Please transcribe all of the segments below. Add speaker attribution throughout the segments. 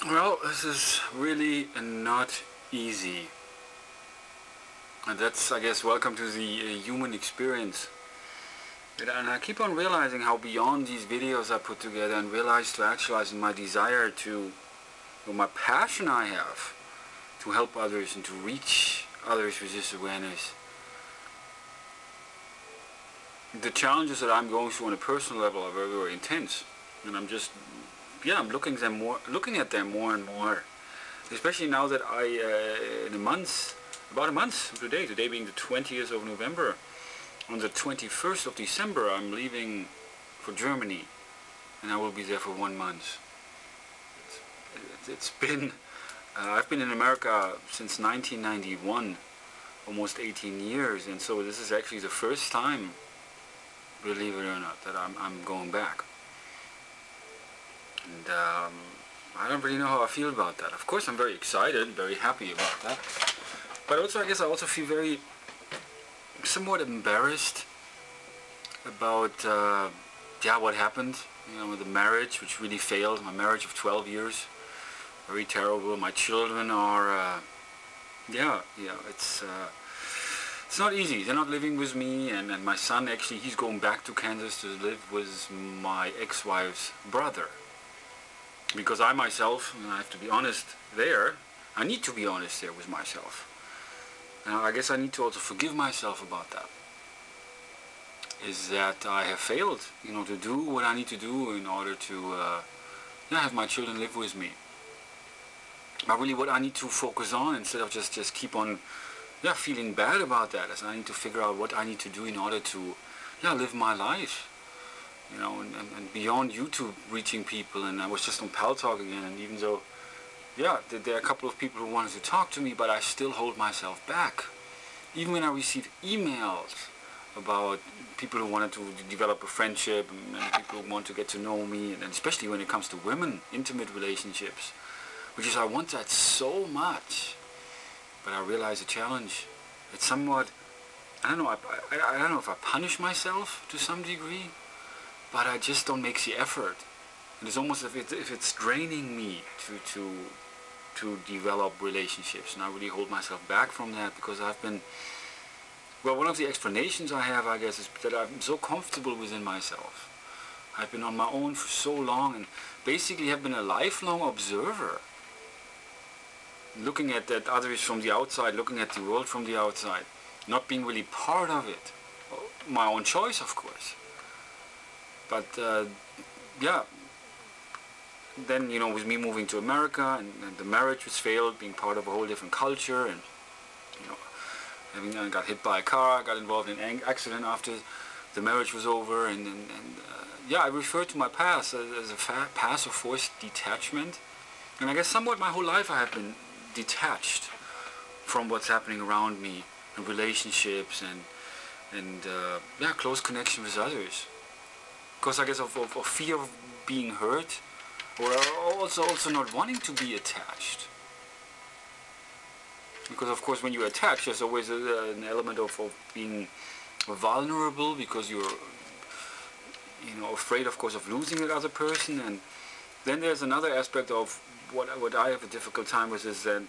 Speaker 1: Well, this is really not easy. And that's, I guess, welcome to the human experience. And I keep on realizing how beyond these videos I put together and realize to actualize my desire to, or my passion I have to help others and to reach others with this awareness. The challenges that I'm going through on a personal level are very, very intense. And I'm just, I'm looking at them more and more. Especially now that in a month, about a month from today being the 20th of November, on the 21st of December I'm leaving for Germany, and I will be there for 1 month. It's been, I've been in America since 1991, almost 18 years, and so this is actually the first time, believe it or not, that I'm going back. And I don't really know how I feel about that. Of course I'm very excited, very happy about that. But also I guess I also feel very, somewhat embarrassed about what happened, with the marriage, which really failed. My marriage of 12 years, very terrible. My children are, it's not easy. They're not living with me, and my son actually, he's going back to Kansas to live with my ex-wife's brother. Because I myself, and I have to be honest there, I need to be honest there with myself. And I guess I need to also forgive myself about that. Is that I have failed, to do what I need to do in order to have my children live with me. But really what I need to focus on, instead of just keep on feeling bad about that, is I need to figure out what I need to do in order to live my life. And beyond YouTube reaching people, and I was just on Paltalk again, and even though, there are a couple of people who wanted to talk to me, but I still hold myself back. Even when I receive emails about people who wanted to develop a friendship, and people who want to get to know me, and especially when it comes to women, intimate relationships, which is, I want that so much, but I realize the challenge. It's somewhat, I don't know if I punish myself to some degree, but I just don't make the effort. And it's almost if it's draining me to develop relationships, and I really hold myself back from that because I've been, one of the explanations I have, I guess, is that I'm so comfortable within myself. I've been on my own for so long, and basically have been a lifelong observer, looking at others from the outside, looking at the world from the outside, not being really part of it. My own choice, of course. But then with me moving to America, and the marriage was failed, being part of a whole different culture, and I got hit by a car, I got involved in an accident after the marriage was over, and I refer to my past as a past of forced detachment. And I guess somewhat my whole life I have been detached from what's happening around me, and relationships, and close connection with others. Because I guess of fear of being hurt, or also not wanting to be attached. Because of course when you're attached, there's always an element of being vulnerable, because you're afraid, of course, of losing that other person. And then there's another aspect of what I have a difficult time with, is that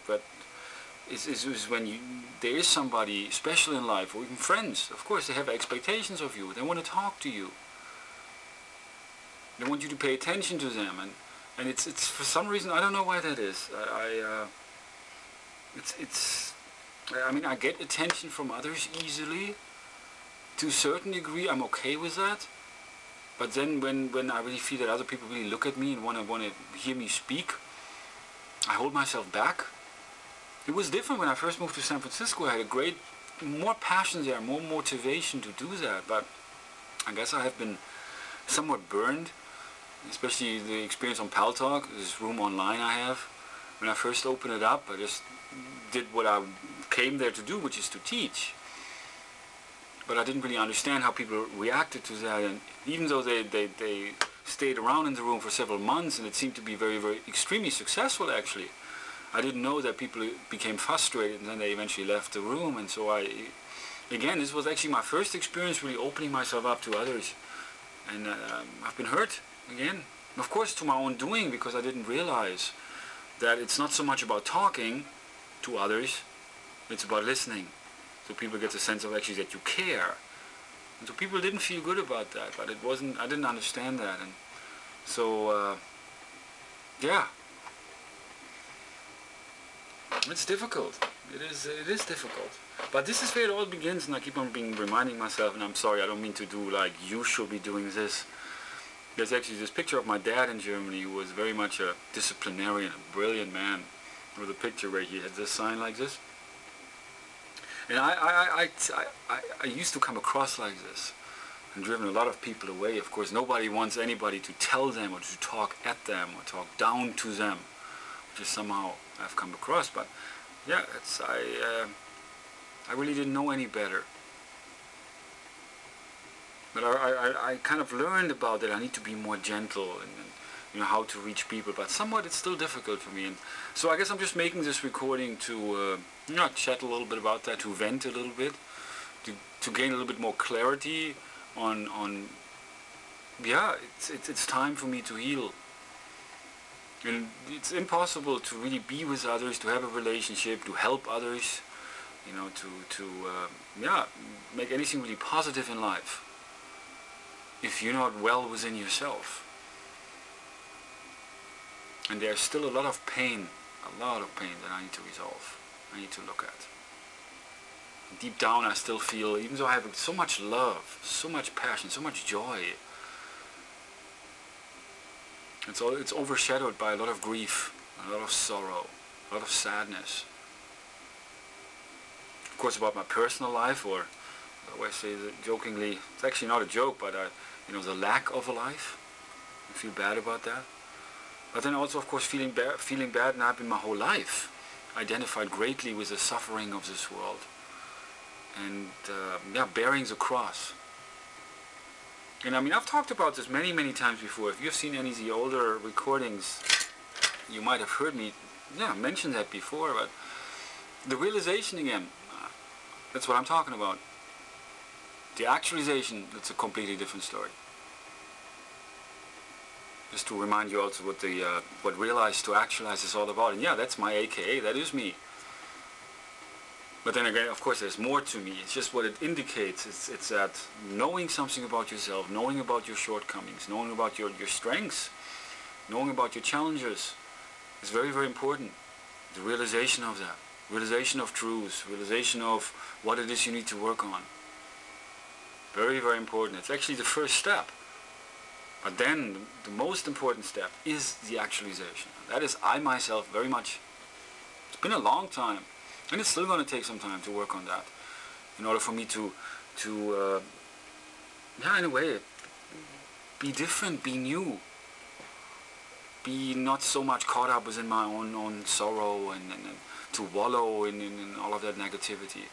Speaker 1: is when there is somebody special in life, or even friends. Of course they have expectations of you, they want to talk to you, they want you to pay attention to them, and it's for some reason, I don't know why that is. I get attention from others easily. To a certain degree, I'm okay with that. But then when I really feel that other people really look at me and want to hear me speak, I hold myself back. It was different when I first moved to San Francisco. I had more passion there, more motivation to do that. But I guess I have been somewhat burned, especially the experience on Paltalk, this room online I have. When I first opened it up, I just did what I came there to do, which is to teach. But I didn't really understand how people reacted to that, and even though they stayed around in the room for several months, and it seemed to be very, very extremely successful actually, I didn't know that people became frustrated and then they eventually left the room. And so again, this was actually my first experience really opening myself up to others, and I've been hurt again. Of course to my own doing, because I didn't realize that it's not so much about talking to others, it's about listening. So people get the sense of actually that you care. And so people didn't feel good about that, but it wasn't, I didn't understand that. And so, yeah. It's difficult. It is difficult. But this is where it all begins, and I keep on reminding myself, and I'm sorry, I don't mean to do like, you should be doing this. There's actually this picture of my dad in Germany, who was very much a disciplinarian, a brilliant man, with a picture where he had this sign like this. And I used to come across like this, and driven a lot of people away. Of course, nobody wants anybody to tell them or to talk at them or talk down to them, which is somehow I've come across. But yeah, I really didn't know any better. But I kind of learned about that I need to be more gentle and you know, how to reach people. But somewhat it's still difficult for me. And so I guess I'm just making this recording to chat a little bit about that, to vent a little bit, to gain a little bit more clarity on yeah, it's time for me to heal. And it's impossible to really be with others, to have a relationship, to help others, you know, yeah, make anything really positive in life if you're not well within yourself. And there's still a lot of pain that I need to resolve, I need to look at. Deep down I still feel, even though I have so much love, so much passion, so much joy, it's overshadowed by a lot of grief, a lot of sorrow, a lot of sadness. Of course, about my personal life, or I always say that jokingly, it's actually not a joke, but you know, the lack of a life. I feel bad about that. But then also, of course, feeling bad, and I've been my whole life identified greatly with the suffering of this world, and yeah, bearing the cross. And I mean, I've talked about this many, many times before. If you've seen any of the older recordings, you might have heard me, yeah, mention that before. But the realization again, that's what I'm talking about. The actualization, that's a completely different story. Just to remind you also what realize to actualize is all about. And yeah, that's my AKA, that is me. But then again, of course, there's more to me. It's just what it indicates. It's that knowing something about yourself, knowing about your shortcomings, knowing about your strengths, knowing about your challenges is very, very important. The realization of that, realization of truths, realization of what it is you need to work on. Very, very important. It's actually the first step. But then the most important step is the actualization. That is I myself very much. It's been a long time. And it's still going to take some time to work on that, in order for me to yeah, in a way, be different, be new, be not so much caught up within my own sorrow and to wallow in all of that negativity.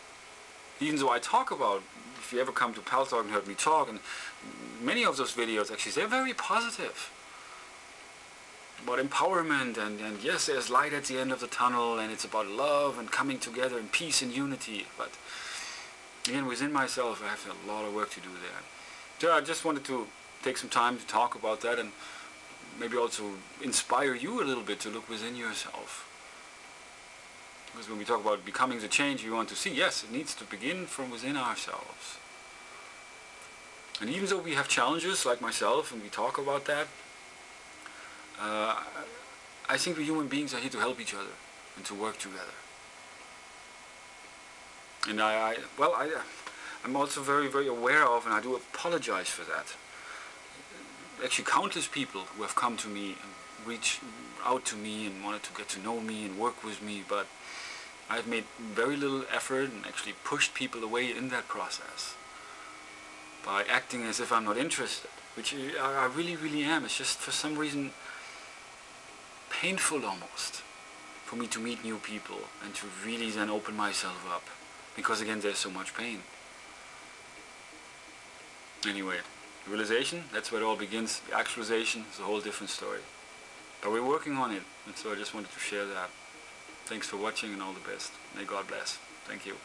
Speaker 1: Even though I talk about, if you ever come to Pal Talk and heard me talk, and many of those videos actually, they're very positive. About empowerment and yes, there's light at the end of the tunnel, and it's about love and coming together and peace and unity. But again, within myself, I have a lot of work to do there. So I just wanted to take some time to talk about that, and maybe also inspire you a little bit to look within yourself. Because when we talk about becoming the change we want to see, yes, it needs to begin from within ourselves. And even though we have challenges like myself, and we talk about that, I think we human beings are here to help each other and to work together. And I'm also very, very aware of, and I do apologize for that, actually countless people who have come to me and reached out to me and wanted to get to know me and work with me, but I've made very little effort and actually pushed people away in that process by acting as if I'm not interested, which I really, really am. It's just for some reason painful almost for me to meet new people and to really then open myself up, because again, there's so much pain. Anyway, realization, that's where it all begins. The actualization is a whole different story, but we're working on it, and so I just wanted to share that. Thanks for watching, and all the best. May God bless. Thank you.